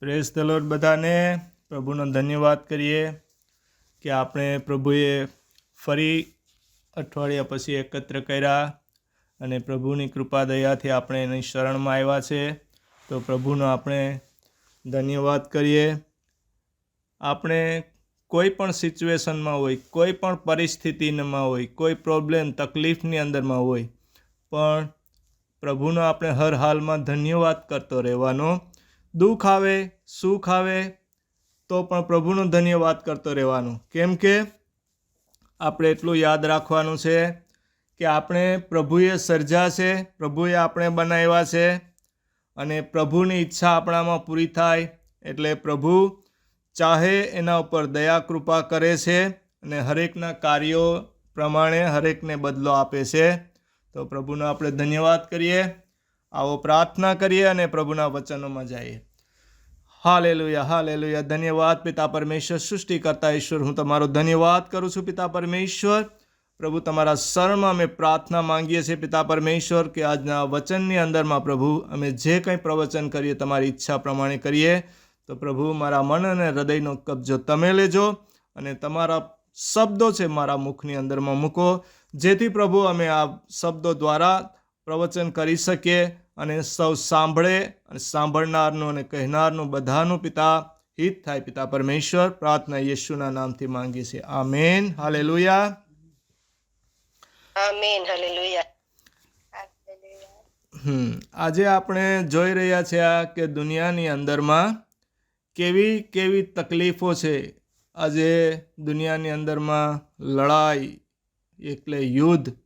Praise the lord બધાને. પ્રભુનો ધન્યવાદ કરીએ કે આપણે પ્રભુએ ફરી અઠવાડિયા પછી એકત્ર કર્યા અને પ્રભુની કૃપા દયાથી આપણે એની શરણમાં આવ્યા છે. તો પ્રભુનો આપણે ધન્યવાદ કરીએ. આપણે કોઈ પણ સિચ્યુએશનમાં હોય, કોઈ પણ પરિસ્થિતિમાં હોય, કોઈ પ્રોબ્લેમ તકલીફની અંદરમાં હોય, પણ પ્રભુનો આપણે હર હાલમાં ધન્યવાદ કરતો રહેવાનો. દુઃખ આવે, સુખ આવે તો પણ પ્રભુનો ધન્યવાદ કરતો રહેવાનો. કેમ કે આપણે એટલું યાદ રાખવાનું છે કે આપણે પ્રભુએ સર્જ્યા છે, પ્રભુએ આપણે બનાવ્યા છે અને પ્રભુની ઈચ્છા આપણામાં પૂરી થાય એટલે પ્રભુ ચાહે એના ઉપર દયા કૃપા કરે છે અને હરેકના કાર્યો પ્રમાણે હરેકને બદલો આપે છે. તો પ્રભુનો આપણે ધન્યવાદ કરીએ. આવો પ્રાર્થના કરીએ અને પ્રભુના વચનોમાં જઈએ. Hallelujah, hallelujah. ધન્યવાદ પિતા પરમેશ્વર, સૃષ્ટિકર્તા ઈશ્વર, હું તમારો ધન્યવાદ કરું છું પિતા પરમેશ્વર. પ્રભુ તમારા શરણમાં અમે પ્રાર્થના માંગીએ છીએ પિતા પરમેશ્વર કે આજના વચનની અંદરમાં પ્રભુ અમે જે કંઈ પ્રવચન કરીએ તમારી ઈચ્છા પ્રમાણે કરીએ. તો પ્રભુ મારા મન અને હૃદયનો કબજો તમે લેજો અને તમારા શબ્દો છે મારા મુખની અંદરમાં મૂકો, જેથી પ્રભુ અમે આ શબ્દો દ્વારા પ્રવચન કરી શકીએ અને સૌ સાંભળે અને સાંભળનારનું અને કહેનારનું બધાનું પિતા હિત થાય પિતા પરમેશ્વર. પ્રાર્થના યેશુના નામથી માંગીએ છીએ. આમેન. હાલેલુયા. આમેન. હાલેલુયા. આજે આપણે જોઈ રહ્યા છીએ કે દુનિયાની અંદરમાં કેવી કેવી તકલીફો છે. આજે દુનિયાની અંદરમાં લડાઈ એટલે યુદ્ધ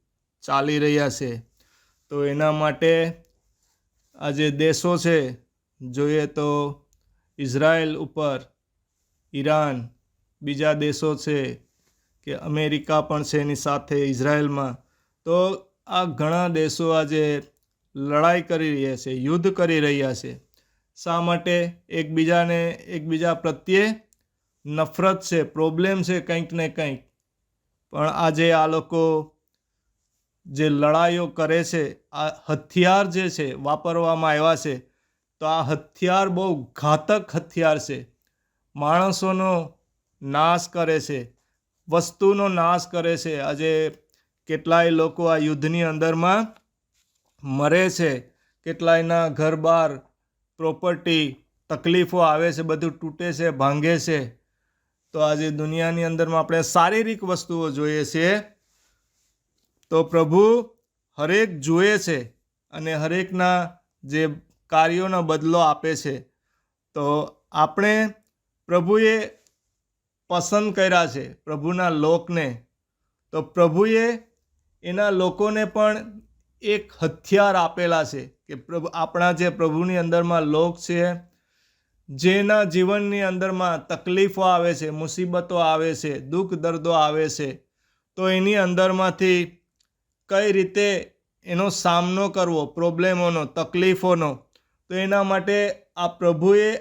ચાલી રહ્યા છે. તો એના માટે આજે દેશો છે, જોઈએ તો ઇઝરાયલ ઉપર ઈરાન, બીજા દેશો છે કે અમેરિકા પણ છે એની સાથે ઇઝરાયલમાં. તો આ ઘણા દેશો આજે લડાઈ કરી રહ્યા છે, યુદ્ધ કરી રહ્યા છે. શા માટે? એકબીજા પ્રત્યે નફરત છે, પ્રોબ્લેમ છે કંઈક ને કંઈક. પણ આજે આ લોકો જે લડાઈઓ કરે છે, આ હથિયાર જે છે વાપરવામાં આવ્યા છે, તો આ હથિયાર બહુ ઘાતક હથિયાર છે. માણસોનો નાશ કરે છે, વસ્તુનો નાશ કરે છે. આજે કેટલાય લોકો આ યુદ્ધની અંદરમાં મરે છે, કેટલાયના ઘર-બાર, પ્રોપર્ટી, તકલીફો આવે છે, બધું તૂટે છે, ભાંગે છે. તો આજે દુનિયાની અંદરમાં આપણે શારીરિક વસ્તુઓ જોઈએ છીએ, તો પ્રભુ હરેક જુએ છે અને હરેકના જે કાર્યોનો બદલો આપે છે. તો આપણે પ્રભુએ પસંદ કર્યા છે પ્રભુના લોકને, તો પ્રભુએ એના લોકોને પણ એક હથિયાર આપેલા છે કે આપણા જે પ્રભુની અંદરમાં લોક છે, જેના જીવનની અંદરમાં તકલીફો આવે છે, મુસીબતો આવે છે, દુઃખ દર્દો આવે છે, તો એની અંદરમાંથી કઈ રીતે એનો સામનો કરવો, પ્રોબ્લેમોનો, તકલીફોનો. તો એના માટે આ પ્રભુએ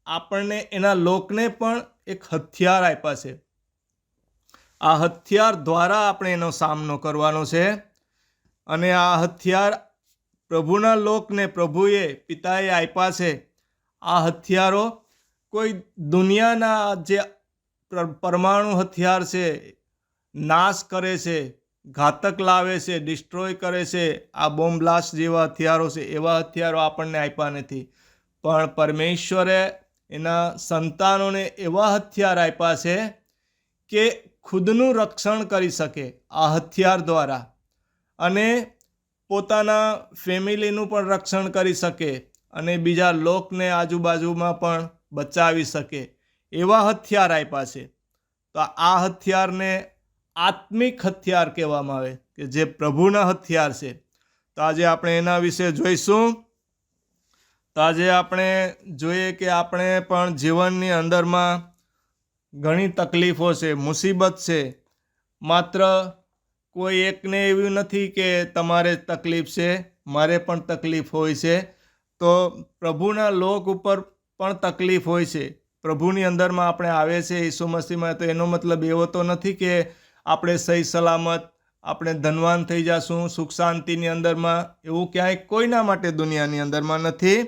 આપણને એના લોકને પણ એક હથિયાર આપ્યા છે. આ હથિયાર દ્વારા આપણે એનો સામનો કરવાનો છે અને આ હથિયાર પ્રભુના લોકને પ્રભુએ પિતાએ આપ્યા છે. આ હથિયારો કોઈ દુનિયાના જે પરમાણુ હથિયાર છે, નાશ કરે છે, ઘાતક લાવે છે, ડિસ્ટ્રોય કરે છે, આ બોમ્બ બ્લાસ્ટ જેવા હથિયારો છે, એવા હથિયારો આપણને આપ્યા નથી. પણ પરમેશ્વરે એના સંતાનોને એવા હથિયાર આપ્યા છે કે ખુદનું રક્ષણ કરી શકે આ હથિયાર દ્વારા અને પોતાના ફેમિલીનું પણ રક્ષણ કરી શકે અને બીજા લોકને આજુબાજુમાં પણ બચાવી શકે એવા હથિયાર આપ્યા છે. તો આ હથિયારને આત્મિક હથિયાર કહેવામાં આવે કે જે પ્રભુના હથિયાર છે. તો આજે આપણે એના વિશે જોઈશું. તો આજે આપણે જોઈએ કે આપણે પણ જીવનની અંદરમાં ઘણી તકલીફો છે, મુસીબત છે. માત્ર કોઈ એકને એવું નથી કે તમારે તકલીફ છે, મારે પણ તકલીફ હોય છે. તો પ્રભુના લોક ઉપર પણ તકલીફ હોય છે. પ્રભુની અંદરમાં આપણે આવે છે ઈસુ મસીહમાં, તો એનો મતલબ એવો તો નથી કે આપણે સહી સલામત આપણે ધનવાન થઈ જશું સુખ શાંતિની અંદરમાં. એવું ક્યાંય કોઈના માટે દુનિયાની અંદરમાં નથી.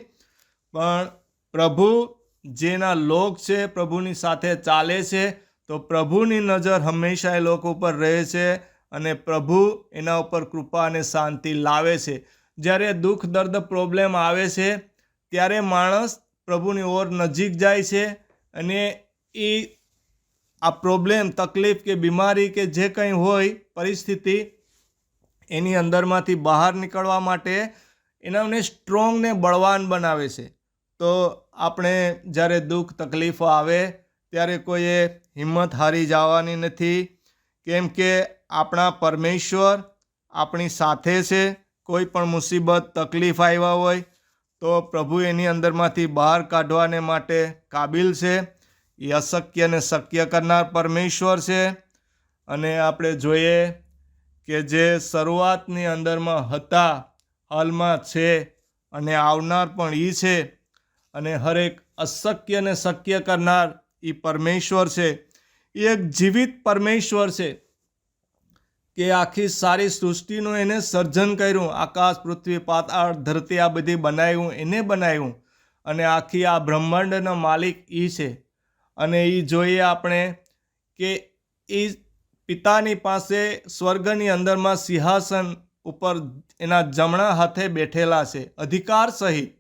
પણ પ્રભુ જેના લોક છે પ્રભુની સાથે ચાલે છે, તો પ્રભુની નજર હંમેશા એ લોકો ઉપર રહે છે અને પ્રભુ એના ઉપર કૃપા અને શાંતિ લાવે છે. જ્યારે દુઃખ દર્દ પ્રોબ્લેમ આવે છે ત્યારે માણસ પ્રભુની ઓર નજીક જાય છે અને એ આ પ્રોબ્લેમ, તકલીફ કે બીમારી કે જે કંઈ હોય પરિસ્થિતિ, એની અંદરમાંથી બહાર નીકળવા માટે એનાને સ્ટ્રોંગ ને બળવાન બનાવે છે. તો આપણે જ્યારે દુઃખ તકલીફો આવે ત્યારે કોઈએ હિંમત હારી જવાની નથી, કેમ કે આપણા પરમેશ્વર આપણી સાથે છે. કોઈ પણ મુસીબત તકલીફ આવ્યા હોય તો પ્રભુ એની અંદરમાંથી બહાર કાઢવાને માટે કાબિલ છે. એ અશક્યને શક્ય કરનાર પરમેશ્વર છે. અને આપણે જોઈએ કે જે શરૂઆતની અંદરમાં હતા, હાલમાં છે અને આવનાર પણ એ છે. અને હરેક અશક્યને શક્ય કરનાર એ પરમેશ્વર છે. એ એક જીવિત પરમેશ્વર છે કે આખી સારી સૃષ્ટિનું એને સર્જન કર્યું. આકાશ, પૃથ્વી, પાતાળ, ધરતી આ બધી બનાવ્યું, એને બનાવ્યું. અને આખી આ બ્રહ્માંડના માલિક એ છે. અને એ જોઈએ આપણે કે એ પિતાની પાસે સ્વર્ગની અંદરમાં સિંહાસન ઉપર એના જમણા હાથે બેઠેલા છે, અધિકાર સહિત.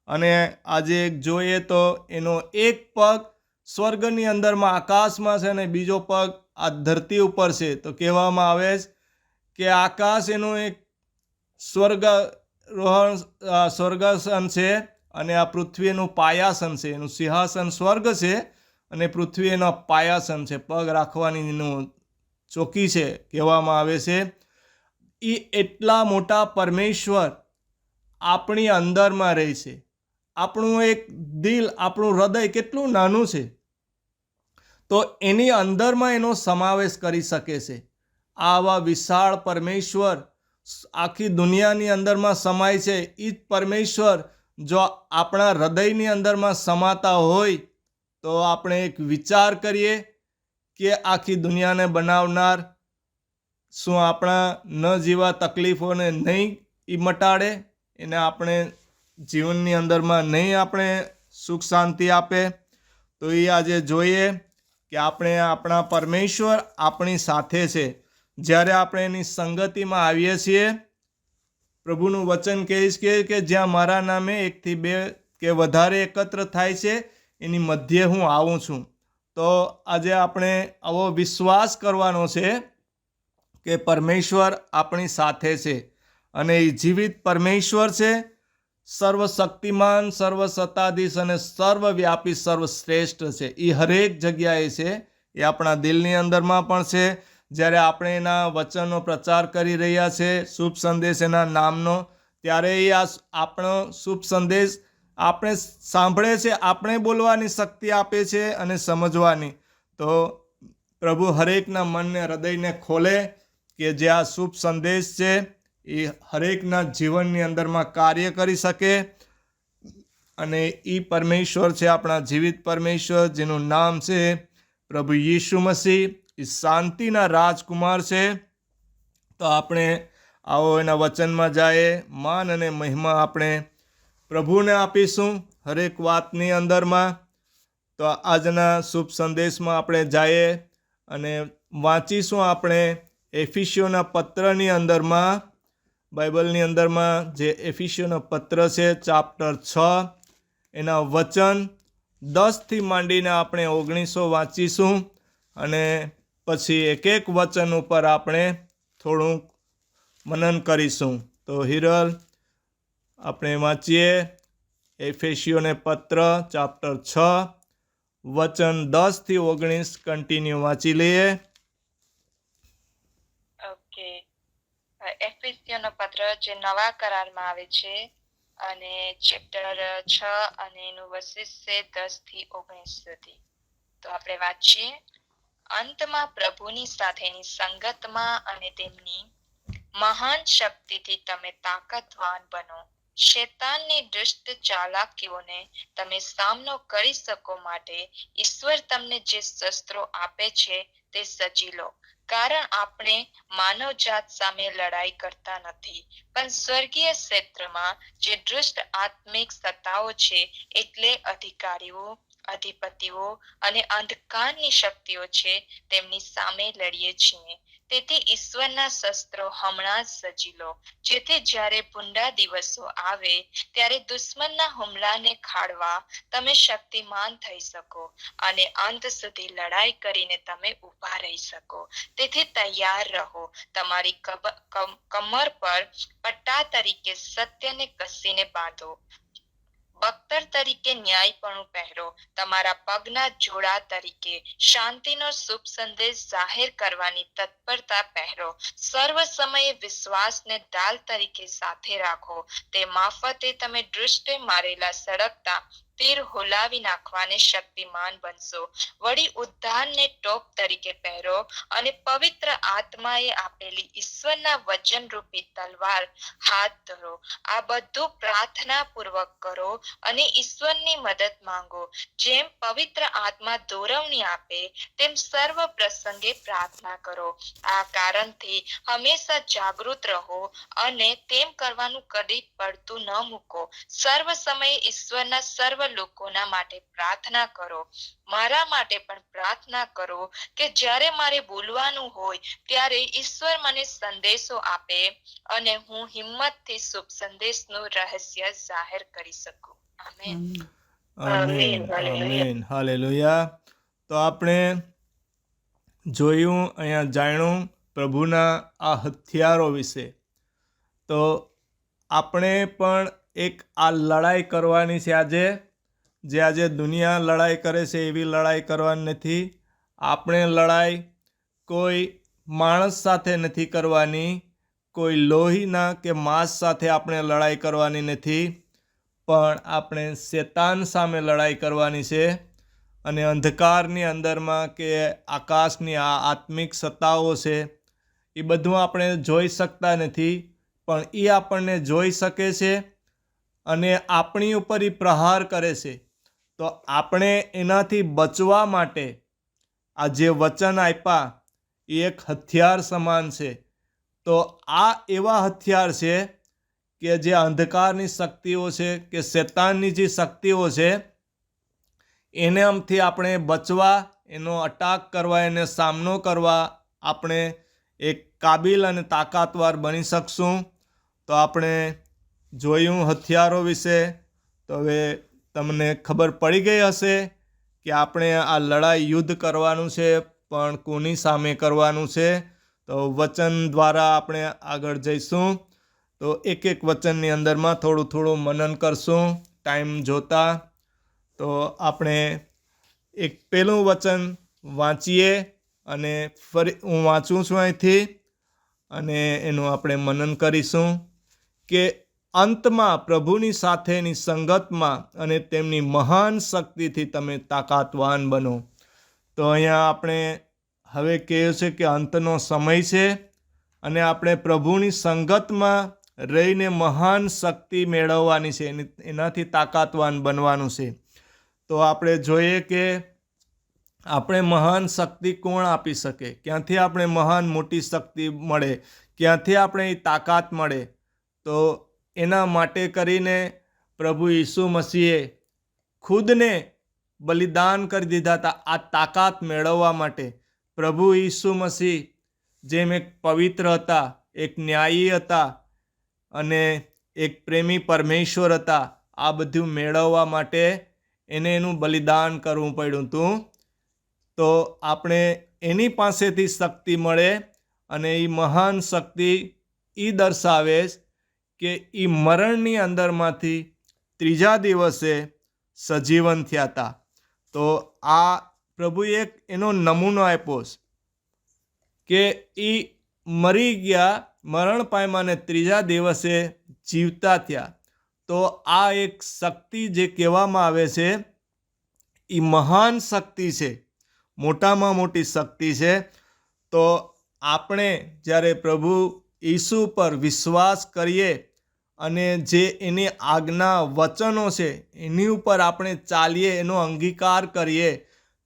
અને આજે જોઈએ તો એનો એક પગ સ્વર્ગની અંદરમાં આકાશમાં છે અને બીજો પગ આ ધરતી ઉપર છે. તો કહેવામાં આવે છે કે આકાશ એનું એક સ્વર્ગાસન છે અને આ પૃથ્વી એનું પાયાસન છે. એનું સિંહાસન સ્વર્ગ છે અને પૃથ્વી એનો પાયાસન છે, પગ રાખવાની એનું ચોકી છે, કહેવામાં આવે છે. એ એટલા મોટા પરમેશ્વર આપણી અંદરમાં રહે છે. આપણું એક દિલ, આપણું હૃદય કેટલું નાનું છે, તો એની અંદરમાં એનો સમાવેશ કરી શકે છે. આવા વિશાળ પરમેશ્વર આખી દુનિયાની અંદરમાં સમાય છે. એ જ પરમેશ્વર જો આપણા હૃદયની અંદરમાં સમાતા હોય તો આપણે એક વિચાર કરીએ કે આખી દુનિયાને બનાવનાર શું આપણા ન જેવા તકલીફોને નહીં એ મટાડે, એને આપણે જીવનની અંદરમાં નહીં આપણે સુખ શાંતિ આપે. તો એ આજે જોઈએ કે આપણે આપણા પરમેશ્વર આપણી સાથે છે. જ્યારે આપણે એની સંગતિમાં આવીએ છીએ, પ્રભુનું વચન કહે છે કે જ્યાં મારા નામે 1 થી 2 કે વધારે એકત્ર થાય છે એની મધ્યે હું આવું છું. તો આજે આપણે આવો વિશ્વાસ કરવાનો છે કે પરમેશ્વર આપણી સાથે છે અને એ જીવિત પરમેશ્વર છે, સર્વશક્તિમાન, સર્વસત્તાધીશ અને સર્વવ્યાપી, સર્વશ્રેષ્ઠ છે. એ હરેક જગ્યાએ છે. એ આપણા દિલની અંદરમાં પણ છે. જ્યારે આપણે એના વચનનો પ્રચાર કરી રહ્યા છે, શુભ સંદેશ એના નામનો, ત્યારે એ આપણો શુભ સંદેશ આપણે સાંભળે છે, આપણે બોલવાની શક્તિ આપે છે અને સમજવાની. તો પ્રભુ હરેકના મનને, હૃદયને ખોલે કે જે આ શુભ સંદેશ છે એ હરેકના જીવનની અંદરમાં કાર્ય કરી શકે. અને એ પરમેશ્વર છે આપણા જીવિત પરમેશ્વર, જેનું નામ છે પ્રભુ યીશુ મસીહ. એ શાંતિના રાજકુમાર છે. તો આપણે આવો એના વચનમાં જાય, માન અને મહિમા આપણે પ્રભુને આપીશું હરેક વાતની અંદરમાં. તો આજના શુભ સંદેશમાં આપણે જઈએ અને વાંચીશું આપણે એફિસીઓના પત્રની અંદરમાં, બાઇબલની અંદરમાં જે એફિસીઓનો પત્ર છે, ચેપ્ટર 6, એના વચન 10 થી માંડીને આપણે 19 વાંચીશું અને પછી એક એક વચન ઉપર આપણે થોડુંક મનન કરીશું. તો હિરલ, આપણે વાંચીએ એફેસીઓને પત્ર ચેપ્ટર 6 વચન 10 થી 19 કન્ટિન્યુ વાંચી લઈએ. ઓકે, એફેસીઓનો પત્ર જે નવા કરારમાં આવે છે અને ચેપ્ટર 6 અને એનું વર્સિસ છે 10 થી 19 સુધી. તો આપણે વાંચીએ. અંતમાં પ્રભુની સાથેની સંગતમાં અને તેમની મહાન શક્તિથી તમે તાકાતવાન બનો. શેતાનની દુષ્ટ ચાલાકીઓને તમે સામનો કરી શકો માટે ઈશ્વર તમને જે શસ્ત્રો આપે છે તે સચી લો. કારણ આપણે માનવજાત સામે લડાઈ કરતા નથી, પણ સ્વર્ગીય ક્ષેત્રમાં જે દુષ્ટ આત્મિક સત્તાઓ છે, એટલે અધિકારીઓ, અધિપતિઓ અને અંધકારની શક્તિઓ છે, તેમની સામે લડીએ છીએ. તેથી ઈશ્વરના શસ્ત્રો હમણાં જ સજી લો, જેથી જ્યારે ભૂંડા દિવસો આવે ત્યારે દુશ્મનના હુમલાને ખાળવા તમે શક્તિમાન થઈ શકો અને અંત સુધી લડાઈ કરીને તમે ઊભા રહી શકો. તેથી તૈયાર રહો, તમારી કમર પર પટ્ટા તરીકે સત્યને કસીને બાંધો, બખ્તર તરીકે ન્યાયપણું પહેરો, તમારા પગના જોડા તરીકે શાંતિનો શુભ સંદેશ જાહેર કરવાની તત્પરતા પહેરો, સર્વ સમયે વિશ્વાસને ઢાલ તરીકે સાથે રાખો, તે મારફતે તમે દૃષ્ટિ મારેલા સળગતા તીર હોલાવી નાખવાને શક્તિમાન બનશો. વળી ઉદ્ધારને ટોપ તરીકે પહેરો અને પવિત્ર આત્માએ આપેલી ઈશ્વરના વચનરૂપી તલવાર હાથ ધરો. આ બધું પ્રાર્થના પૂર્વક કરો અને ઈશ્વરની મદદ માંગો. જેમ પવિત્ર આત્મા દોરવણી આપે તેમ સર્વ પ્રસંગે પ્રાર્થના કરો. આ કારણથી હંમેશા જાગૃત રહો અને તેમ કરવાનું કદી પડતું ન મૂકો. સર્વ સમયે ઈશ્વરના સર્વ લોકોના માટે પ્રાર્થના કરો. મારા માટે પણ પ્રાર્થના કરો કે જ્યારે મારે બોલવાનું હોય ત્યારે ઈશ્વર મને સંદેશો આપે અને હું હિંમતથી શુભ સંદેશનું રહસ્ય જાહેર કરી શકું. આમેન. આમીન, આમીન, હાલેલુયા. તો આપણે જોયું, અહીંયા જાણ્યું પ્રભુના આ હથિયારો વિશે. તો આપણે પણ એક આ લડાઈ કરવાની છે આજે. આજે દુનિયા લડાઈ કરે છે એવી લડાઈ કરવાની નથી. આપણે લડાઈ કોઈ માણસ સાથે નથી કરવાની, કોઈ લોહીના કે માંસ સાથે આપણે લડાઈ કરવાની નથી, પણ આપણે શેતાન સામે લડાઈ કરવાની છે. અને અંધકારની અંદરમાં કે આકાશની આ આત્મિક સત્તાઓ છે, એ બધું આપણે જોઈ શકતા નથી, પણ એ આપણને જોઈ શકે છે અને આપણી ઉપર એ પ્રહાર કરે છે. તો આપણે એનાથી બચવા માટે આ જે વચન આપ્યા એ એક હથિયાર સમાન છે. તો આ એવા હથિયાર છે કે જે અંધકારની શક્તિઓ છે કે શેતાનની જે શક્તિઓ છે એનાથી આપણે બચવા, એનો અટાક કરવા, એને સામનો કરવા આપણે એક કાબિલ અને તાકાતવાર બની શકશું. તો આપણે જોયું હથિયારો વિશે. તો હવે તમને ખબર પડી ગઈ હશે કે આપણે આ લડાઈ યુદ્ધ કરવાનું છે, પણ કોની સામે કરવાનું છે. તો વચન દ્વારા આપણે આગળ જઈશું. તો એક એક વચનની અંદરમાં થોડું થોડું મનન કરશું ટાઈમ જોતા. તો આપણે એક પહેલું વચન વાંચીએ અને ફરી હું વાંચું છું અહીંથી અને એનું આપણે મનન કરીશું કે અંતમાં પ્રભુની સાથેની સંગતમાં અને તેમની મહાન શક્તિથી તમે તાકાતવાન બનો. તો અહીંયા આપણે હવે કહ્યું છે કે અંતનો સમય છે અને આપણે પ્રભુની સંગતમાં રહીને મહાન શક્તિ મેળવવાની છે, એનાથી તાકાતવાન બનવાનું છે. તો આપણે જોઈએ કે આપણે મહાન શક્તિ કોણ આપી શકે, ક્યાંથી આપણે મહાન મોટી શક્તિ મળે, ક્યાંથી આપણે એ તાકાત મળે. તો એના માટે કરીને પ્રભુ ઈસુ મસીહે ખુદને બલિદાન કરી દીધા હતા આ તાકાત મેળવવા માટે. પ્રભુ ઈસુ મસીહ જેમ એક પવિત્ર હતા, એક ન્યાયી હતા અને એક પ્રેમી પરમેશ્વર હતા, આ બધું મેળવવા માટે એને એનું બલિદાન કરવું પડ્યું હતું. તો આપણે એની પાસેથી શક્તિ મળે અને એ મહાન શક્તિ એ દર્શાવે કે એ મરણની અંદરમાંથી ત્રીજા દિવસે સજીવન થયા હતા. તો આ પ્રભુએ એક એનો નમૂનો આપ્યો કે એ મરી ગયા, મરણ પામ્યા અને ત્રીજા દિવસે જીવતા થયા. તો આ એક શક્તિ જે કહેવામાં આવે છે એ મહાન શક્તિ છે, મોટામાં મોટી શક્તિ છે. તો આપણે જ્યારે પ્રભુ ઈસુ પર વિશ્વાસ કરીએ અને જે એની આજ્ઞા વચનો છે એની ઉપર આપણે ચાલીએ, એનો અંગીકાર કરીએ,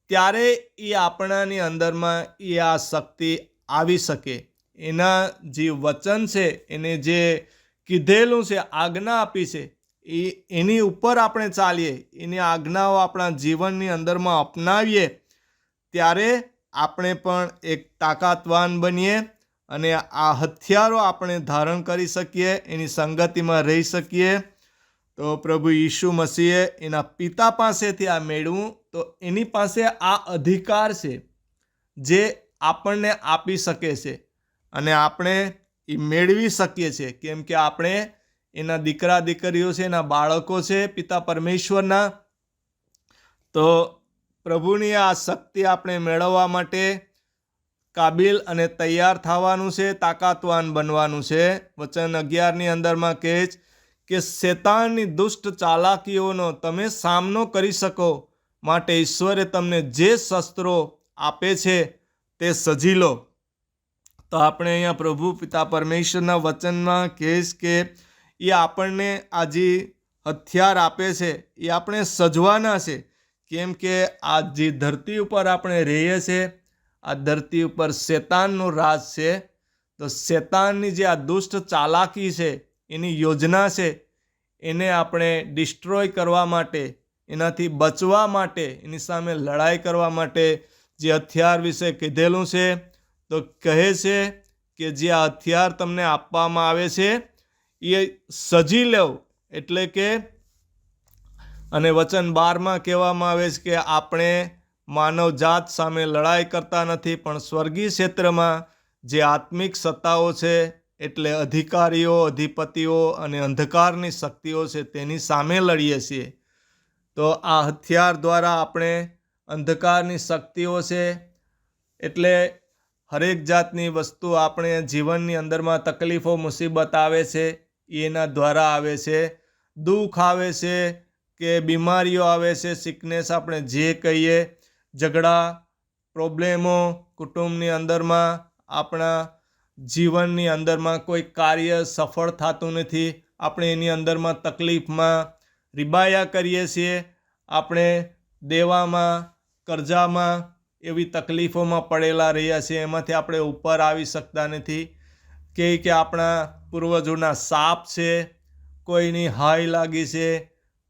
ત્યારે એ આપણાની અંદરમાં એ આ શક્તિ આવી શકે. એના જે વચન છે, એને જે કીધેલું છે, આજ્ઞા આપી છે, એની ઉપર આપણે ચાલીએ, એની આજ્ઞાઓ આપણા જીવનની અંદરમાં અપનાવીએ, ત્યારે આપણે પણ એક તાકાતવાન બનીએ અને આ હથિયારો આપણે ધારણ કરી શકીએ, એની સંગતિમાં રહી શકીએ. તો પ્રભુ યીશુ મસીહે એના પિતા પાસેથી આ મેળવું, તો એની પાસે આ અધિકાર છે જે આપણને આપી શકે છે અને આપણે એ મેળવી શકીએ છીએ, કેમ કે આપણે એના દીકરા દીકરીઓ છે, એના બાળકો છે પિતા પરમેશ્વરના. તો પ્રભુની આ શક્તિ આપણે મેળવવા માટે કાબિલ અને તૈયાર થવાનું છે, તાકાતવાન બનવાનું છે. વચન 11ની અંદરમાં કહે છે કે શેતાનની દુષ્ટ ચાલાકીઓનો તમે સામનો કરી શકો માટે ઈશ્વરે તમને જે શસ્ત્રો આપે છે તે સજી લો. તો આપણે અહીંયા પ્રભુ પિતા પરમેશ્વરના વચનમાં કહે છે કે એ આપણને આ જે હથિયાર આપે છે એ આપણે સજવાના છે, કેમ કે આ જે ધરતી ઉપર આપણે રહીએ છીએ, આ ધરતી ઉપર શેતાનનો રાજ છે. તો શેતાનની જે આ દુષ્ટ ચાલાકી છે, એની યોજના છે, એને આપણે ડિસ્ટ્રોય કરવા માટે, એનાથી બચવા માટે, એની સામે લડાઈ કરવા માટે જે હથિયાર વિશે કીધેલું છે, તો કહે છે કે જે આ હથિયાર તમને આપવામાં આવે છે એ સજી લો. એટલે કે અને વચન 12માં કહેવામાં આવે છે કે આપણે માનવ જાત સામે લડાઈ કરતા નથી, પણ સ્વર્ગીય ક્ષેત્રમાં જે આત્મિક સત્તાઓ છે, એટલે અધિકારીઓ, અધિપતિઓ અને અંધકારની શક્તિઓ છે, તેની સામે લડીએ છીએ. તો આ હથિયાર દ્વારા આપણે અંધકારની શક્તિઓ છે, એટલે હરેક જાતની વસ્તુ આપણે જીવનની અંદરમાં તકલીફો, મુસીબત આવે છે, એના દ્વારા આવે છે. દુઃખ આવે છે કે બીમારીઓ આવે છે, સિકનેસ આપણે જે કહીએ, ઝઘડા, પ્રોબ્લેમો, કુટુંબની અંદરમાં, આપણા જીવનની અંદરમાં કોઈ કાર્ય સફળ થતું નથી, આપણે એની અંદરમાં તકલીફમાં રીબાયા કરીએ છીએ, આપણે દેવામાં, કરજામાં, એવી તકલીફોમાં પડેલા રહ્યા છીએ, એમાંથી આપણે ઉપર આવી શકતા નથી. કે આપણા પૂર્વજોના સાપ છે, કોઈની હાય લાગી છે,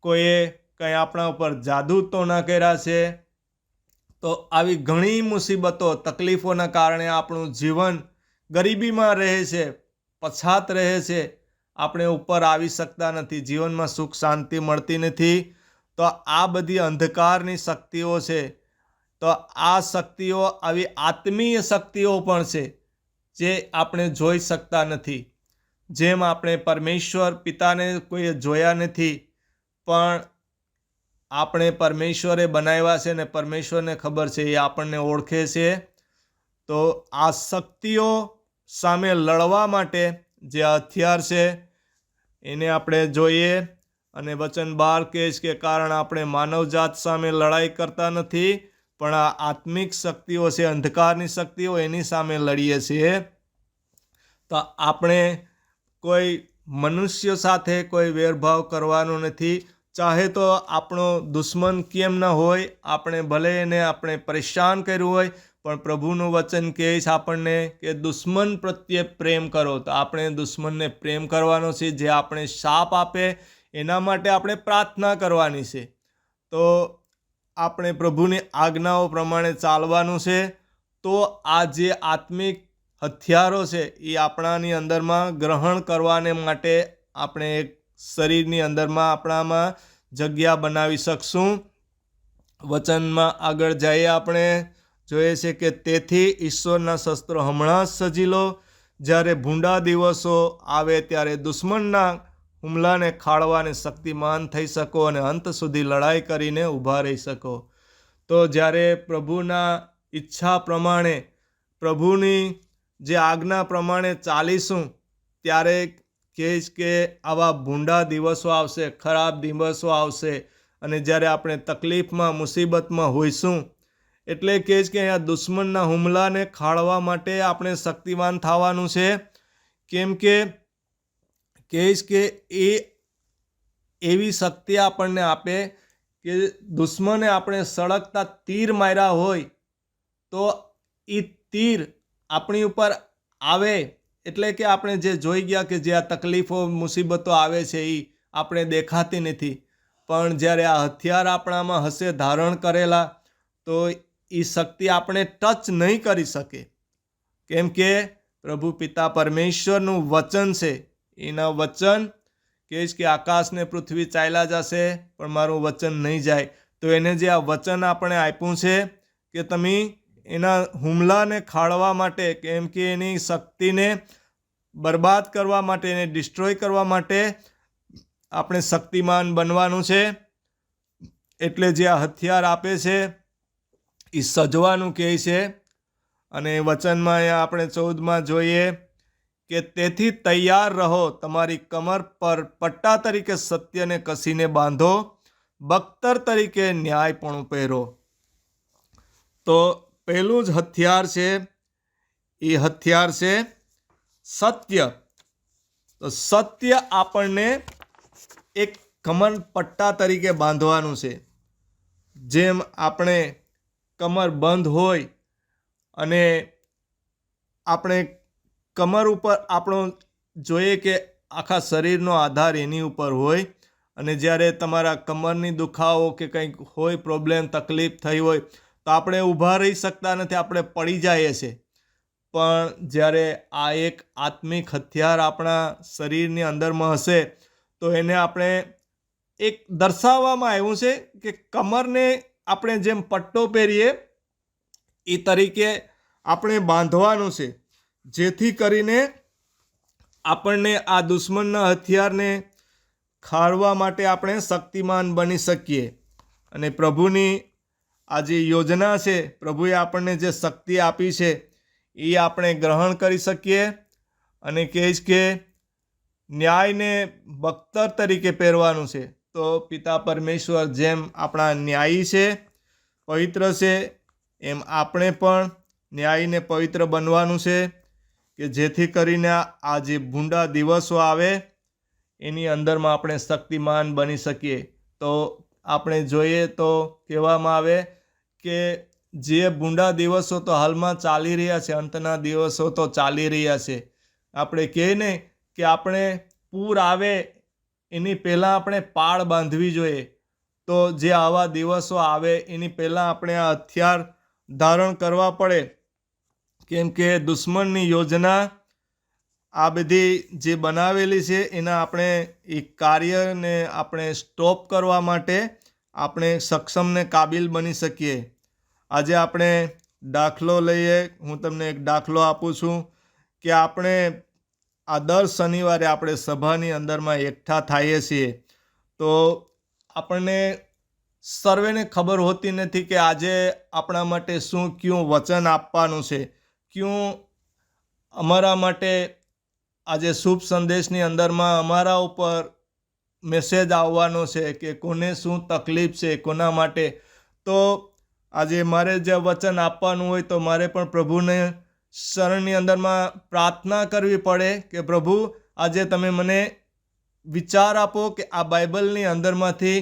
કોઈએ કંઈ આપણા ઉપર જાદુ તો ના કર્યા છે. તો આવી ઘણી મુસીબતો, તકલીફોના કારણે આપણું જીવન ગરીબીમાં રહે છે, પછાત રહે છે, આપણે ઉપર આવી શકતા નથી, જીવનમાં સુખ શાંતિ મળતી નથી. તો આ બધી અંધકારની શક્તિઓ છે. તો આ શક્તિઓ આવી આત્મીય શક્તિઓ પણ છે જે આપણે જોઈ શકતા નથી. જેમ આપણે પરમેશ્વર પિતાને કોઈએ જોયા નથી, પણ આપણે પરમેશ્વરે બનાવ્યા છે ને પરમેશ્વરને ખબર છે, એ આપણને ઓળખે છે. તો આ શક્તિઓ સામે લડવા માટે જે હથિયાર છે એને આપણે જોઈએ. અને વચન 12 કહે છે કે કારણ આપણે માનવજાત સામે લડાઈ કરતા નથી, પણ આ આત્મિક શક્તિઓ છે, અંધકારની શક્તિઓ, એની સામે લડીએ છીએ. તો આપણે કોઈ મનુષ્ય સાથે કોઈ વેરભાવ કરવાનો નથી. ચાહે તો આપણો દુશ્મન કેમ ન હોય, આપણે ભલે એને આપણે પરેશાન કર્યું હોય, પણ પ્રભુનું વચન કહે છે આપણને કે દુશ્મન પ્રત્યે પ્રેમ કરો. તો આપણે દુશ્મનને પ્રેમ કરવાનો છે, જે આપણે શાપ આપે એના માટે આપણે પ્રાર્થના કરવાની છે. તો આપણે પ્રભુની આજ્ઞાઓ પ્રમાણે ચાલવાનું છે. તો આ જે આત્મિક હથિયારો છે એ આપણાની અંદરમાં ગ્રહણ કરવાને માટે આપણે એક શરીરની અંદરમાં આપણામાં જગ્યા બનાવી શકશું. વચનમાં આગળ જઈએ, આપણે જોઈએ છે કે તેથી ઈશ્વરના શસ્ત્રો હમણાં જ સજી લો, જ્યારે ભૂંડા દિવસો આવે ત્યારે દુશ્મનના હુમલાને ખાળવાને શક્તિમાન થઈ શકો અને અંત સુધી લડાઈ કરીને ઊભા રહી શકો. તો જ્યારે પ્રભુના ઈચ્છા પ્રમાણે, પ્રભુની જે આજ્ઞા પ્રમાણે ચાલીશું, ત્યારે કહે છે કે આવા ભૂંડા દિવસો આવશે, ખરાબ દિવસો આવશે, અને જ્યારે આપણે તકલીફમાં, મુસીબતમાં હોઈશું, એટલે કહે છે કે અહીંયા દુશ્મનના હુમલાને ખાળવા માટે આપણે શક્તિવાન થવાનું છે. કેમ કે કહે છે કે એ એવી શક્તિ આપણને આપે કે દુશ્મને આપણે સળગતા તીર માર્યા હોય તો એ તીર આપણી ઉપર આવે એટલે કે આપણે જે જોઈ ગયા કે જે આ તકલીફો મુસીબતો આવે છે એ આપણે દેખાતી નથી, પણ જ્યારે આ હથિયાર આપણામાં હશે ધારણ કરેલા તો એ શક્તિ આપણે ટચ નહીં કરી શકે. કેમ કે પ્રભુ પિતા પરમેશ્વરનું વચન છે. એના વચન કહે છે કે આકાશ ને પૃથ્વી ચાલ્યા જશે પણ મારું વચન નહીં જાય. તો એને જે આ વચન આપણે આપ્યું છે કે તમે એના હુમલાને ખાળવા માટે, કેમ કે એની શક્તિને બરબાદ કરવા માટે, એને ડિસ્ટ્રોય કરવા માટે આપણે શક્તિમાન બનવાનું છે. એટલે જે આ હથિયાર આપે છે એ સજવાનું કહે છે. અને વચનમાં અહીંયા આપણે 14માં જોઈએ કે તેથી તૈયાર રહો, તમારી કમર પર પટ્ટા તરીકે સત્યને કસીને બાંધો, બખ્તર તરીકે ન્યાયપણું પહેરો. તો પહેલું જ હથિયાર છે એ હથિયાર છે સત્ય. તો સત્ય આપણને એક કમર પટ્ટા તરીકે બાંધવાનું છે. જેમ આપણે કમર બંધ હોય અને આપણે કમર ઉપર આપણો જોઈએ કે આખા શરીરનો આધાર એની ઉપર હોય, અને જ્યારે તમારા કમરની દુખાવો કે કંઈક હોય, પ્રોબ્લેમ, તકલીફ થઈ હોય તો આપણે ઊભા રહી શકતા નથી, આપણે પડી જઈએ છીએ. પણ જ્યારે આ એક આત્મિક હથિયાર આપણા શરીરની અંદરમાં હશે તો એને આપણે એક દર્શાવવામાં આવ્યું છે કે કમરને આપણે જેમ પટ્ટો પહેરીએ એ તરીકે આપણે બાંધવાનું છે, જેથી કરીને આપણને આ દુશ્મનના હથિયારને ખાળવા માટે આપણે શક્તિમાન બની શકીએ. અને પ્રભુની આ જે યોજના છે, પ્રભુએ આપણને જે શક્તિ આપી છે એ આપણે ગ્રહણ કરી શકીએ. અને કહે છે કે ન્યાયને બખ્તર તરીકે પહેરવાનું છે. તો પિતા પરમેશ્વર જેમ આપણા ન્યાયી છે, પવિત્ર છે, એમ આપણે પણ ન્યાયીને પવિત્ર બનવાનું છે કે જેથી કરીને આ જે ભૂંડા દિવસો આવે એની અંદરમાં આપણે શક્તિમાન બની શકીએ. તો આપણે જોઈએ તો કહેવામાં આવે કે જે ભૂંડા દિવસો તો હાલમાં ચાલી રહ્યા છે, અંતના દિવસો તો ચાલી રહ્યા છે. આપણે કહીએ ને કે આપણે પૂર આવે એની પહેલાં આપણે પાળ બાંધવી જોઈએ. તો જે આવા દિવસો આવે એની પહેલાં આપણે આ હથિયાર ધારણ કરવા પડે. કેમ કે દુશ્મનની યોજના આ બધી જે બનાવેલી છે એના આપણે એ કાર્યને આપણે સ્ટોપ કરવા માટે આપણે સક્ષમ ને કાબિલ બની શકીએ. આજે આપણે દાખલો લઈએ. હું તમને એક દાખલો આપું છું કે આપણે આ દર શનિવારે આપણે સભાની અંદરમાં એકઠા થઈએ છીએ. તો આપણને સર્વેને ખબર હોતી નથી કે આજે આપણા માટે શું કયું વચન આપવાનું છે, કયું અમારા માટે આજે શુભ સંદેશની અંદરમાં અમારા ઉપર મેસેજ આવવાનો છે કે કોને શું તકલીફ છે, કોના માટે. તો આજે મારે જે વચન આપવાનું હોય તો મારે પણ પ્રભુને શરણની અંદરમાં પ્રાર્થના કરવી પડે કે પ્રભુ આજે તમે મને વિચાર આપો કે આ બાઇબલની અંદરમાંથી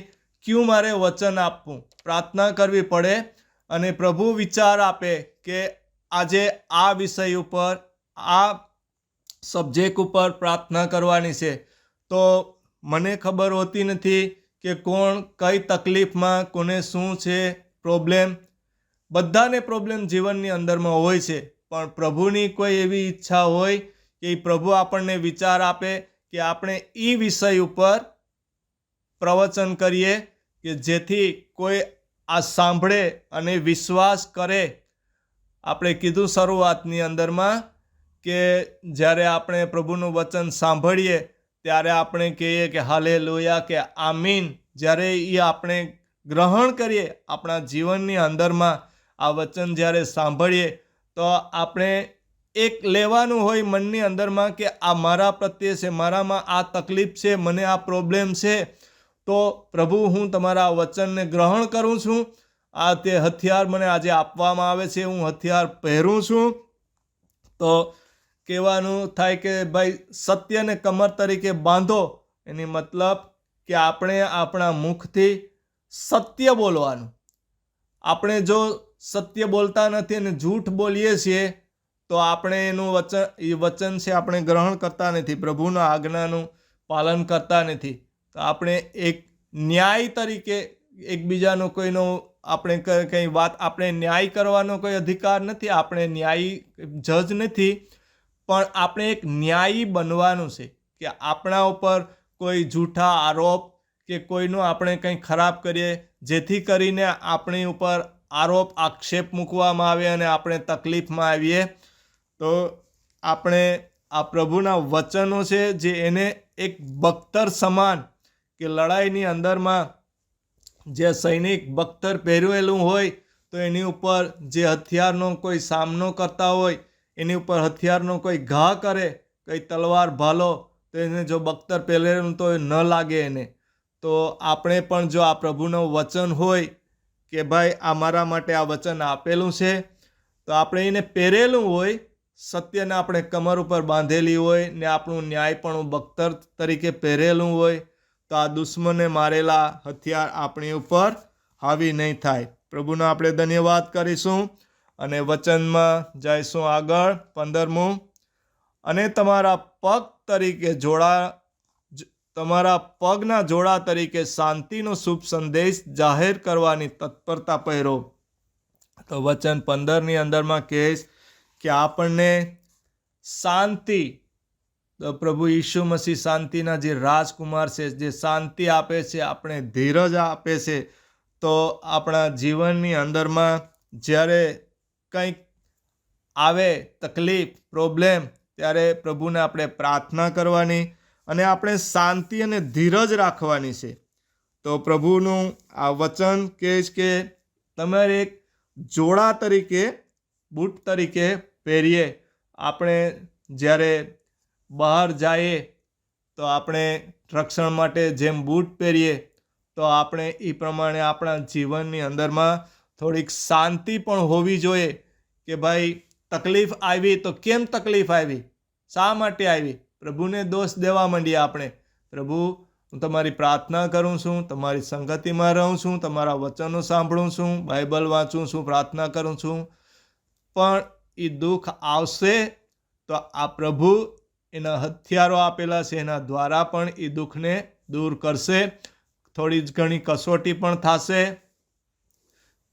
ક્યું મારે વચન આપવું. પ્રાર્થના કરવી પડે અને પ્રભુ વિચાર આપે કે આજે આ વિષય ઉપર, આ સબ્જેક્ટ ઉપર પ્રાર્થના કરવાની છે. તો મને ખબર હોતી નથી કે કોણ કઈ તકલીફમાં, કોને શું છે પ્રોબ્લેમ. બધાને પ્રોબ્લેમ જીવનની અંદરમાં હોય છે, પણ પ્રભુની કોઈ એવી ઈચ્છા હોય કે પ્રભુ આપણને વિચાર આપે કે આપણે એ વિષય ઉપર પ્રવચન કરીએ કે જેથી કોઈ આ સાંભળે અને વિશ્વાસ કરે. આપણે કીધું શરૂઆતની અંદરમાં કે જ્યારે આપણે પ્રભુનું વચન સાંભળીએ ત્યારે આપણે કહીએ કે હાલેલુયા, કે આમીન. જ્યારે એ આપણે ગ્રહણ કરીએ આપણા જીવનની અંદરમાં આ વચન જ્યારે સાંભળીએ તો આપણે એક લેવાનું હોય મનની અંદરમાં કે આ મારા પ્રત્યે છે, મારામાં આ તકલીફ છે, મને આ પ્રોબ્લેમ છે. તો પ્રભુ હું તમારા વચનને ગ્રહણ કરું છું. આ તે હથિયાર મને આજે આપવામાં આવે છે, હું હથિયાર પહેરું છું. તો કહેવાનું થાય કે ભાઈ સત્યને કમર તરીકે બાંધો. એની મતલબ કે આપણે આપણા મુખથી સત્ય બોલવાનું. આપણે જો સત્ય બોલતા નથી અને જૂઠ બોલીએ છીએ તો આપણે એનું વચન છે આપણે ગ્રહણ કરતા નથી, પ્રભુના આજ્ઞાનું પાલન કરતા નથી. તો આપણે એક ન્યાય તરીકે એકબીજાનો કોઈનો આપણે કંઈ વાત આપણે ન્યાય કરવાનો કોઈ અધિકાર નથી, આપણે ન્યાયી જજ નથી, પણ આપણે એક ન્યાયી બનવાનું છે કે આપણા ઉપર કોઈ જૂઠા આરોપ કે કોઈનો આપણે કંઈ ખરાબ કરીએ જેથી કરીને આપણી ઉપર આરોપ આક્ષેપ મૂકવામાં આવે અને આપણે તકલીફમાં આવીએ. તો આપણે આ પ્રભુના વચનો છે જે એને એક બખ્તર સમાન કે લડાઈની અંદરમાં જે સૈનિક બખ્તર પહેરેલું હોય તો એની ઉપર જે હથિયારનો કોઈ સામનો કરતા હોય એની ઉપર હથિયારનો કોઈ ઘા કરે, કોઈ તલવાર ભાલો, તો એને જો બખ્તર પહેરેલું તો ન લાગે એને. તો આપણે પણ જો આ પ્રભુનું વચન હોય કે ભાઈ આ મારા માટે આ વચન આપેલું છે, તો આપણે એને પહેરેલું હોય, સત્યને આપણે કમર ઉપર બાંધેલી હોય ને આપણું ન્યાય પણ બખ્તર તરીકે પહેરેલું હોય, તો આ દુશ્મને મારેલા હથિયાર આપણી ઉપર હાવી નહીં થાય. પ્રભુનો આપણે ધન્યવાદ કરીશું અને વચનમાં જઈશું આગળ. 15મું, અને તમારા પગના જોડા તરીકે શાંતિનો શુભ સંદેશ જાહેર કરવાની તત્પરતા પહેરો. તો વચન 15ની અંદરમાં કહેશ કે આપણને શાંતિ, તો પ્રભુ ઈસુ મસીહ શાંતિના જે રાજકુમાર છે, જે શાંતિ આપે છે, આપણે ધીરજ આપે છે. તો આપણા જીવનની અંદરમાં જ્યારે કંઈક આવે તકલીફ પ્રોબ્લેમ, ત્યારે પ્રભુને આપણે પ્રાર્થના કરવાની અને આપણે શાંતિ અને ધીરજ રાખવાની છે. તો પ્રભુનું આ વચન કહે છે કે તમારે એક જોડા તરીકે, બૂટ તરીકે પહેરીએ. આપણે જ્યારે બહાર જઈએ તો આપણે રક્ષણ માટે જેમ બૂટ પહેરીએ, તો આપણે એ પ્રમાણે આપણા જીવનની અંદરમાં થોડીક શાંતિ પણ હોવી જોઈએ કે ભાઈ તકલીફ આવી તો કેમ તકલીફ આવી, શા માટે આવી, પ્રભુને દોષ દેવા માંડીએ આપણે. પ્રભુ, હું તમારી પ્રાર્થના કરું છું, તમારી સંગતિમાં રહું છું, તમારા વચનો સાંભળું છું, બાઇબલ વાંચું છું, પ્રાર્થના કરું છું, પણ એ દુઃખ આવશે તો આ પ્રભુ એના હથિયારો આપેલા છે, એના દ્વારા પણ એ દુઃખને દૂર કરશે. થોડી જ ઘણી કસોટી પણ થશે,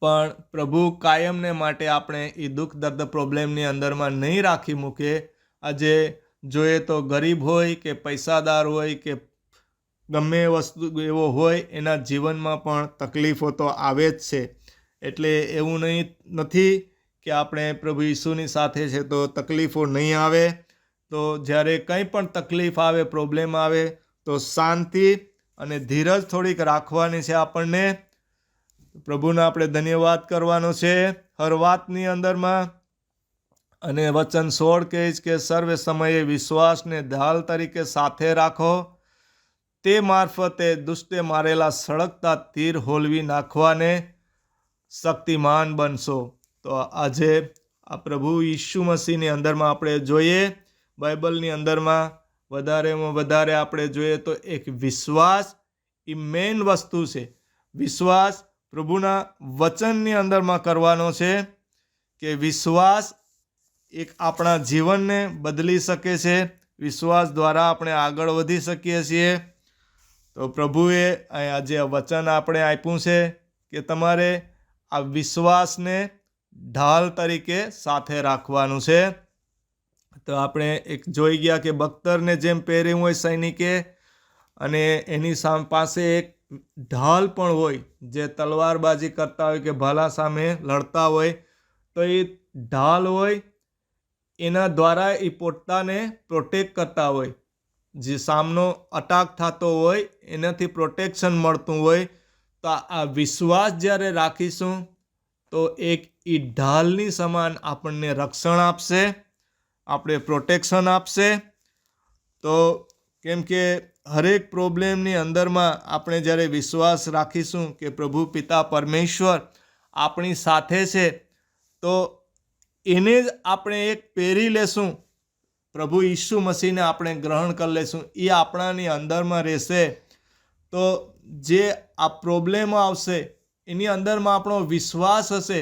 પણ પ્રભુ કાયમને માટે આપણે એ દુઃખ દર્દ પ્રોબ્લેમની અંદરમાં નહીં રાખી મૂકે. આજે જોઈએ તો ગરીબ હોય કે પૈસાદાર હોય કે ગમે વસ્તુ એવો હોય, એના જીવનમાં પણ તકલીફો તો આવે જ છે. એટલે એવું નથી કે આપણે પ્રભુ ઈસુની સાથે છે તો તકલીફો નહીં આવે. તો જ્યારે કંઈ પણ તકલીફ આવે, પ્રોબ્લેમ આવે, તો શાંતિ અને ધીરજ થોડીક રાખવાની છે આપણને. પ્રભુને આપણે ધન્યવાદ કરવાનો છે હર વાતની અંદરમાં. અને વચન 16 કહે છે કે સર્વે સમયે વિશ્વાસને ઢાલ તરીકે સાથે રાખો, તે મારફતે દુષ્ટે મારેલા સળગતા તીર હોલવી નાખવાને શક્તિમાન બનશો. તો આજે આ પ્રભુ ઈસુ મસીહની અંદરમાં આપણે જોઈએ, બાઇબલની અંદરમાં વધારેમાં વધારે આપણે જોઈએ તો એક વિશ્વાસ એ મેઇન વસ્તુ છે. વિશ્વાસ પ્રભુના વચનની અંદરમાં કરવાનો છે કે વિશ્વાસ એક આપણા જીવનને બદલી શકે છે. વિશ્વાસ દ્વારા આપણે આગળ વધી શકીએ છીએ. તો પ્રભુએ આજે વચન આપણે આપ્યું છે કે તમારે આ વિશ્વાસને ઢાલ તરીકે સાથે રાખવાનું છે. તો આપણે એક જોઈ ગયા કે બખ્તરને જેમ પહેર્યું હોય સૈનિકે, અને એની પાસે એક ઢાલ પણ હોય, જે તલવારબાજી કરતા હોય કે ભાલા સામે લડતા હોય, તો એ ઢાલ હોય એના દ્વારા એ પોતાને પ્રોટેક્ટ કરતા હોય. જે સામનો અટાક થતો હોય એનાથી પ્રોટેક્શન મળતું હોય. તો આ વિશ્વાસ જ્યારે રાખીશું તો એક એ ઢાલની સમાન આપણને રક્ષણ આપશે, આપણે પ્રોટેક્શન આપશે. તો કેમ કે હરેક પ્રોબ્લેમની અંદરમાં આપણે જ્યારે વિશ્વાસ રાખીશું કે પ્રભુ પિતા પરમેશ્વર આપણી સાથે છે, તો એને જ આપણે એક પહેરી લેશું, પ્રભુ ઈસુ મસીહને આપણે ગ્રહણ કરી લેશું, એ આપણાની અંદરમાં રહેશે. તો જે આ પ્રોબ્લેમ આવશે એની અંદરમાં આપણો વિશ્વાસ હશે,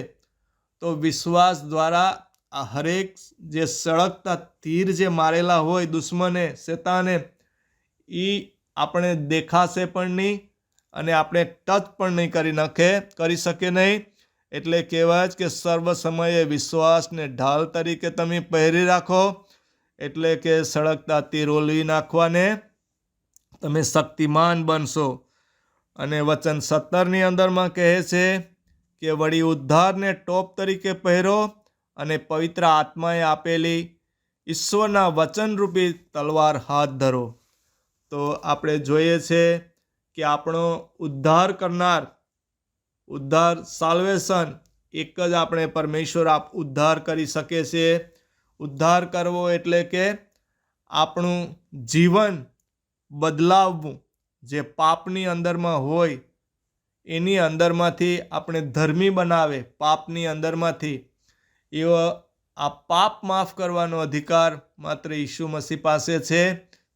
તો વિશ્વાસ દ્વારા આ હરેક જે સળગતા તીર જે મારેલા હોય દુશ્મને શેતાને એ આપણે દેખાશે પણ નહીં અને આપણે ટચ પણ નહીં કરી શકે નહીં. એટલે કહેવાય કે સર્વ સમયે વિશ્વાસને ઢાલ તરીકે તમે પહેરી રાખો, એટલે કે સળગતા તીર ઓલવી નાખવાને તમે શક્તિમાન બનશો. અને વચન 17ની અંદરમાં કહે છે કે વળી ઉદ્ધારને ટોપ તરીકે પહેરો અને પવિત્ર આત્માએ આપેલી ઈશ્વરના વચનરૂપી તલવાર હાથ ધરો. તો આપણે જોઈએ છે કે આપણો ઉદ્ધાર કરનાર, ઉદ્ધાર સાલ્વેશન એક જ આપણે પરમેશ્વર ઉદ્ધાર કરી શકે છે. ઉદ્ધાર કરવો એટલે કે આપણું જીવન બદલાવવું, જે પાપની અંદરમાં હોય એની અંદરમાંથી આપણે ધર્મી બનાવે, પાપની અંદરમાંથી. એવો આ પાપ માફ કરવાનો અધિકાર માત્ર ઈસુ મસીહ પાસે છે.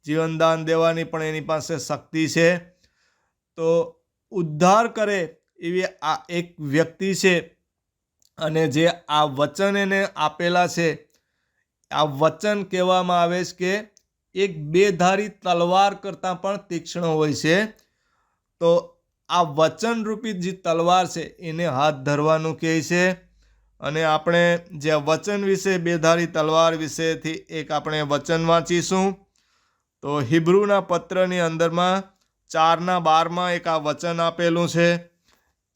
જીવનદાન દેવાની પણ એની પાસે શક્તિ છે. તો ઉદ્ધાર કરે એવી આ એક વ્યક્તિ છે અને જે આ વચન એને આપેલા છે. આ વચન કહેવામાં આવે છે કે એક બેધારી તલવાર કરતાં પણ તીક્ષ્ણ હોય છે. તો આ વચનરૂપી જે તલવાર છે એને હાથ ધરવાનું કહે છે. અને આપણે જે વચન વિશે, બેધારી તલવાર વિશેથી એક આપણે વચન વાંચીશું. તો હિબ્રુના પત્રની અંદરમાં 4:12 એક આ વચન આપેલું છે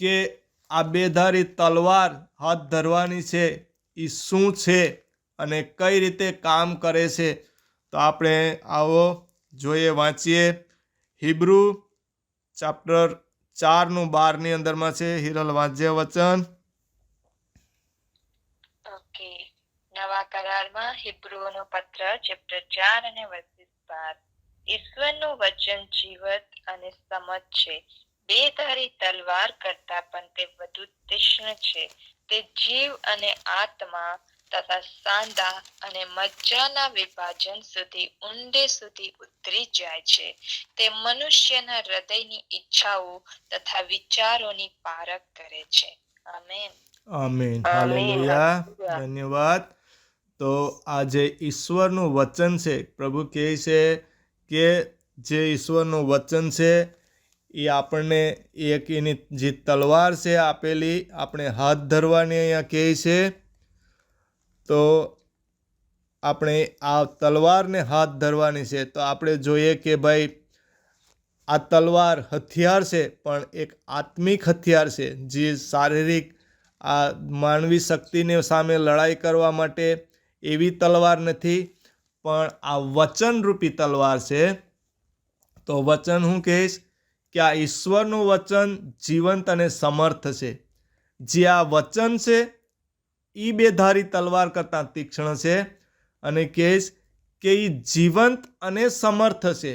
કે આ બેધારી તલવાર હાથ ધરવાની છે એ શું છે અને કઈ રીતે કામ કરે છે. તો આપણે આવો જોઈએ, વાંચીએ. હિબ્રુ ચેપ્ટર 4:12 અંદરમાં છે. હિરલ વાંચજે વચન. ઓકે. નવા કરારમાં હિબ્રુઓનો પત્ર ચેપ્ટર 4 અને વર્સિસ 12. ઈશ્વરનું વચન જીવત અને સમજ છે, બેધારી તલવાર કરતા પણ તે વધુ તીક્ષ્ણ છે. તે જીવ અને આત્મા તથા સાંધા અને મજ્જાના વિભાજન સુધી, ઊંડે સુધી ઉતરી જાય છે. તે મનુષ્યના હૃદયની ઈચ્છાઓ તથા વિચારોની પારખ કરે છે. આમેન. આમેન. હાલેલુયા. ધન્યવાદ. તો આ જે ઈશ્વરનું વચન છે, પ્રભુ કહે છે કે જે ઈશ્વરનું વચન છે એ આપણને એક એની જે તલવાર છે આપેલી, આપણે હાથ ધરવાની અહીંયા કહે છે. તો આપણે આ તલવારને હાથ ધરવાની છે. તો આપણે જોઈએ કે ભાઈ આ તલવાર હથિયાર છે, પણ એક આત્મિક હથિયાર છે, જે શારીરિક આ માનવી શક્તિને સામે લડાઈ કરવા માટે એવી તલવાર નથી, પણ આ વચનરૂપી તલવાર છે. તો વચન હું કહીશ કે આ ઈશ્વરનું વચન જીવંત અને સમર્થ છે. જે આ વચન છે એ બેધારી તલવાર કરતાં તીક્ષ્ણ છે અને કહીશ કે એ જીવંત અને સમર્થ છે.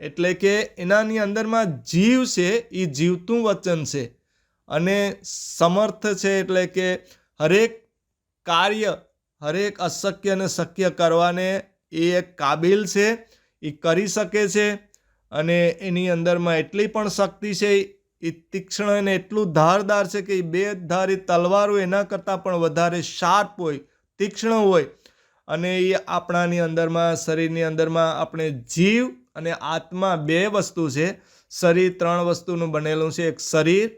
એટલે કે એનાની અંદરમાં જીવ છે, એ જીવતું વચન છે. અને સમર્થ છે એટલે કે હરેક કાર્ય, હરેક અશક્ય અને શક્ય કરવાને એ એક કાબિલ છે, એ કરી શકે છે. અને એની અંદરમાં એટલી પણ શક્તિ છે, એ તીક્ષ્ણ અને એટલું ધારદાર છે કે એ બેધારી તલવાર હોય એના કરતાં પણ વધારે શાર્પ હોય, તીક્ષ્ણ હોય. અને એ આપણાની અંદરમાં, શરીરની અંદરમાં આપણે જીવ અને આત્મા 2 વસ્તુ છે. શરીર 3 વસ્તુનું બનેલું છે, એક શરીર,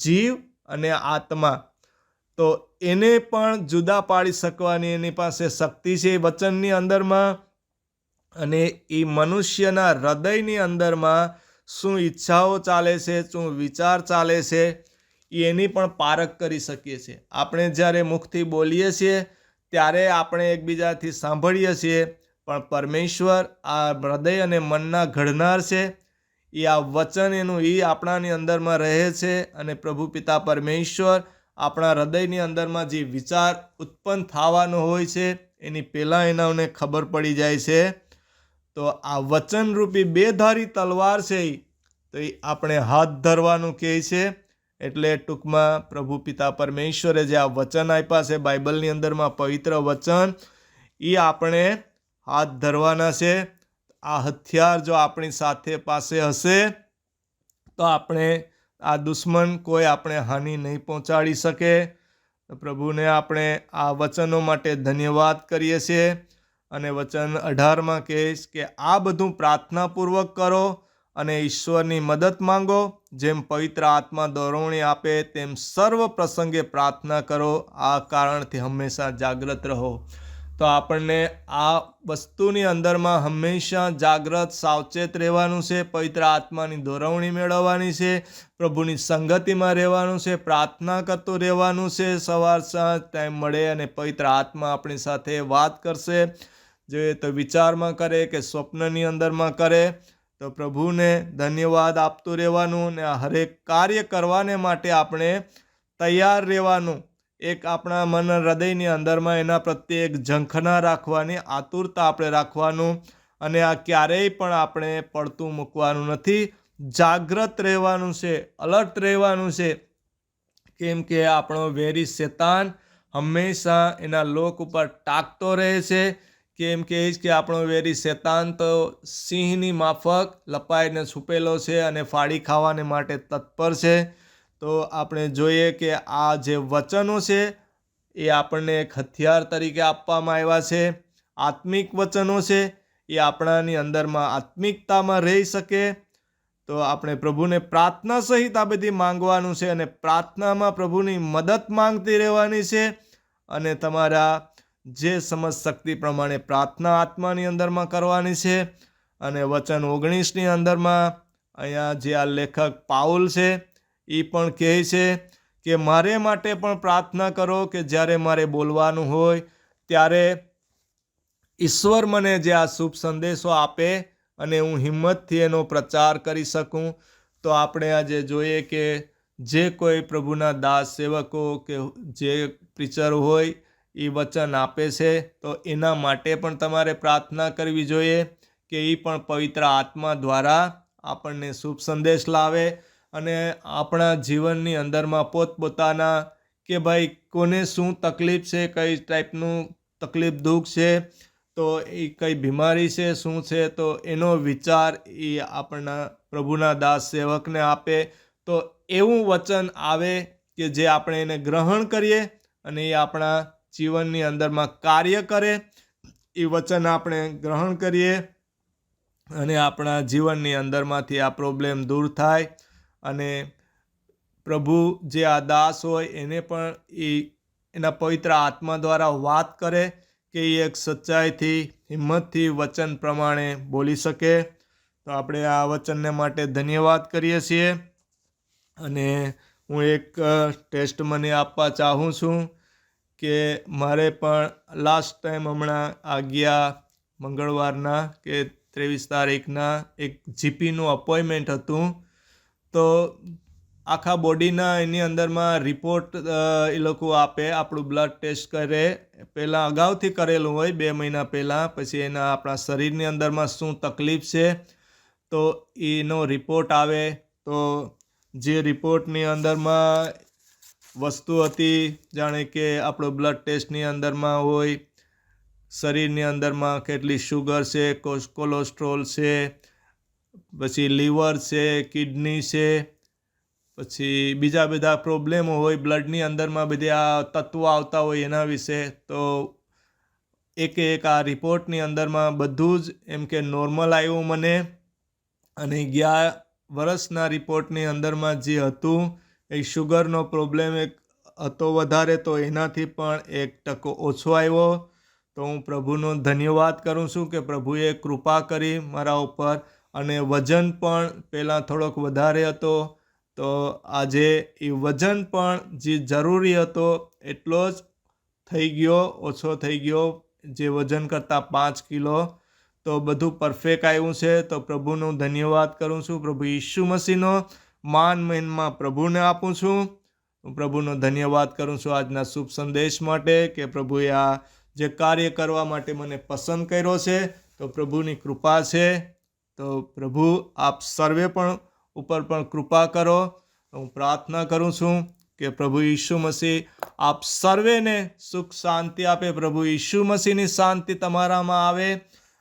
જીવ અને આત્મા. તો એને પણ જુદા પાડી શકવાની એની પાસે શક્તિ છે વચનની અંદરમાં. અને એ મનુષ્યના હૃદયની અંદરમાં શું ઈચ્છાઓ ચાલે છે, શું વિચાર ચાલે છે, એની પણ પારખ કરી શકીએ છીએ. આપણે જ્યારે મુખથી બોલીએ છીએ ત્યારે આપણે એકબીજાથી સાંભળીએ છીએ, પણ પરમેશ્વર આ હૃદય અને મનના ઘડનાર છે. એ આ વચન એનું એ આપણાની અંદરમાં રહે છે. અને પ્રભુ પિતા પરમેશ્વર આપણા હૃદયની અંદરમાં જે વિચાર ઉત્પન્ન થવાનો હોય છે એની પહેલાં એનાને ખબર પડી જાય છે. તો આ વચનરૂપી બેધારી તલવાર છે, તો એ આપણે હાથ ધરવાનું કહે છે. એટલે ટૂંકમાં પ્રભુ પિતા પરમેશ્વરે જે આ વચન આપ્યા છે બાઇબલની અંદરમાં, પવિત્ર વચન, એ આપણે હાથ ધરવાના છે. આ હથિયાર જો આપણી સાથે પાસે હશે તો આપણે આ દુશ્મન કોઈ આપણે હાનિ નહીં પહોંચાડી શકે. તો પ્રભુને આપણે આ વચનો માટે ધન્યવાદ કરીએ છીએ. અને વચન 18માં કહીશ કે આ બધું પ્રાર્થનાપૂર્વક કરો અને ઈશ્વરની મદદ માંગો. જેમ પવિત્ર આત્મા દોરવણી આપે તેમ સર્વ પ્રસંગે પ્રાર્થના કરો. આ કારણથી હંમેશા જાગ્રત રહો. તો આપણને આ વસ્તુની અંદરમાં હંમેશા જાગ્રત સાવચેત રહેવાનું છે. પવિત્ર આત્માની દોરવણી મેળવવાની છે. પ્રભુની સંગતિમાં રહેવાનું છે. પ્રાર્થના કરતું રહેવાનું છે. સવાર સાંજ ટાઈમ મળે અને પવિત્ર આત્મા આપણી સાથે વાત કરશે. જોઈએ તો વિચારમાં કરે કે સ્વપ્નની અંદરમાં કરે. તો પ્રભુને ધન્યવાદ આપતું રહેવાનું ને આ હરેક કાર્ય કરવાને માટે આપણે તૈયાર રહેવાનું. એક આપણા મન હૃદયની અંદરમાં એના પ્રત્યે એક ઝંખના રાખવાની, આતુરતા આપણે રાખવાનું. અને આ ક્યારેય પણ આપણે પડતું મૂકવાનું નથી. જાગ્રત રહેવાનું છે, અલર્ટ રહેવાનું છે. કેમ કે આપણો વેરી શેતાન હંમેશા એના લોક ઉપર તાકતો રહે છે. કેમ કે આપણો વેરી શેતાન તો સિંહની માફક લપાઈને છુપેલો છે અને ફાડી ખાવાને માટે તત્પર છે. તો આપણે જોઈએ કે આ જે વચનો છે એ આપણને એક હથિયાર તરીકે આપવામાં આવ્યા છે. આત્મિક વચનો છે એ આપણાની અંદરમાં આત્મિકતામાં રહી શકે. તો આપણે પ્રભુને પ્રાર્થના સહિત આ બધી માંગવાનું છે અને પ્રાર્થનામાં પ્રભુની મદદ માંગતી રહેવાની છે. અને તમારા જે સમજ શક્તિ પ્રમાણે પ્રાર્થના આત્માની અંદરમાં કરવાની છે. અને વચન 19ની અંદરમાં અહીંયા જે આ લેખક પાઉલ છે એ પણ કહે છે કે મારે માટે પણ પ્રાર્થના કરો કે જ્યારે મારે બોલવાનું હોય ત્યારે ઈશ્વર મને જે આ શુભ સંદેશો આપે અને હું હિંમતથી એનો પ્રચાર કરી શકું. તો આપણે આજે જોઈએ કે જે કોઈ પ્રભુના દાસ સેવકો કે જે પ્રીચર હોય એ વચન આપે છે તો એના માટે પણ તમારે પ્રાર્થના કરવી જોઈએ કે એ પણ પવિત્ર આત્મા દ્વારા આપણને શુભ સંદેશ લાવે. અને આપણા જીવનની અંદરમાં પોતપોતાના કે ભાઈ કોને શું તકલીફ છે, કઈ ટાઈપનું તકલીફ દુઃખ છે, તો એ કઈ બીમારી છે, શું છે, તો એનો વિચાર એ આપણા પ્રભુના દાસ સેવકને આપે. તો એવું વચન આવે કે જે આપણે એને ગ્રહણ કરીએ અને એ આપણા જીવનની અંદરમાં કાર્ય કરે. એ વચન આપણે ગ્રહણ કરીએ અને આપણા જીવનની અંદરમાંથી આ પ્રોબ્લેમ દૂર થાય. અને પ્રભુ જે આ દાસ હોય એને પણ એના પવિત્ર આત્મા દ્વારા વાત કરે કે એ એક સચ્ચાઈથી, હિંમતથી વચન પ્રમાણે બોલી શકે. તો આપણે આ વચનને માટે ધન્યવાદ કરીએ છીએ. અને હું એક ટેસ્ટ મને આપવા ચાહું છું કે મારે પણ લાસ્ટ ટાઈમ હમણાં આ ગયા મંગળવારના કે 23 તારીખના એક જીપીનું અપોઇન્ટમેન્ટ હતું. તો આખા બોડીના એની અંદરમાં રિપોર્ટ એ લોકો આપે, આપણું બ્લડ ટેસ્ટ કરે. પહેલાં અગાઉથી કરેલું હોય 2 મહિના પહેલાં. પછી એના આપણા શરીરની અંદરમાં શું તકલીફ છે તો એનો રિપોર્ટ આવે. તો જે રિપોર્ટની અંદરમાં વસ્તુ હતી જાણે કે આપણો બ્લડ ટેસ્ટની અંદરમાં હોય શરીરની અંદરમાં કેટલી શુગર છે, કોલેસ્ટ્રોલ છે, પછી લીવર છે, કિડની છે, પછી બીજા બધા પ્રોબ્લેમો હોય બ્લડની અંદરમાં, બધી આ તત્વો આવતા હોય એના વિશે. તો એક આ રિપોર્ટની અંદરમાં બધું જ એમ કે નોર્મલ આવ્યું મને. અને ગયા વર્ષના રિપોર્ટની અંદરમાં જે હતું એ શુગરનો પ્રોબ્લેમ એક હતો વધારે, તો એનાથી પણ 1% ઓછો આવ્યો. તો હું પ્રભુનો ધન્યવાદ કરું છું કે પ્રભુએ કૃપા કરી મારા ઉપર. અને વજન પણ પહેલાં થોડોક વધારે હતો, તો આજે એ વજન પણ જે જરૂરી હતો એટલો જ થઈ ગયો, ઓછો થઈ ગયો, જે વજન કરતાં 5 કિલો. તો બધું પરફેક્ટ આવ્યું છે. તો પ્રભુનો ધન્યવાદ કરું છું. પ્રભુ ઈસુ મસીહનો માન મહિમા પ્રભુને આપું છું. હું પ્રભુનો ધન્યવાદ કરું છું આજના શુભ સંદેશ માટે કે પ્રભુએ આ જે કાર્ય કરવા માટે મને પસંદ કર્યો છે. તો પ્રભુની કૃપા છે. તો પ્રભુ આપ સર્વે પણ ઉપર પણ કૃપા કરો. હું પ્રાર્થના કરું છું કે પ્રભુ ઈસુ મસીહ આપ સર્વેને સુખ શાંતિ આપે. પ્રભુ ઈસુ મસીહની શાંતિ તમારામાં આવે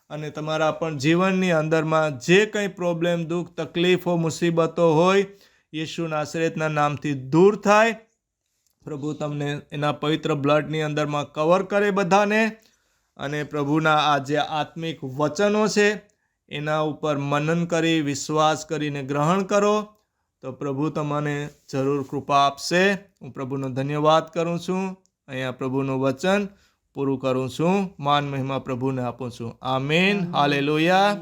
અને તમારા પણ જીવનની અંદરમાં જે કંઈ પ્રોબ્લેમ, દુઃખ, તકલીફો, મુસીબતો હોય યેશુ નાસરેતના નામથી દૂર થાય. પ્રભુ તમને એના પવિત્ર બ્લડની અંદરમાં કવર કરે બધાને, અને પ્રભુના આ જે આત્મિક વચનો છે એના ઉપર મનન કરી, વિશ્વાસ કરીને ગ્રહણ કરો, તો પ્રભુ તમને જરૂર કૃપા આપશે. હું પ્રભુનો ધન્યવાદ કરું છું. અહીંયા પ્રભુનું વચન પૂરું કરું છું. માન મહિમા પ્રભુને આપું છું. આમીન. હાલેલુયા.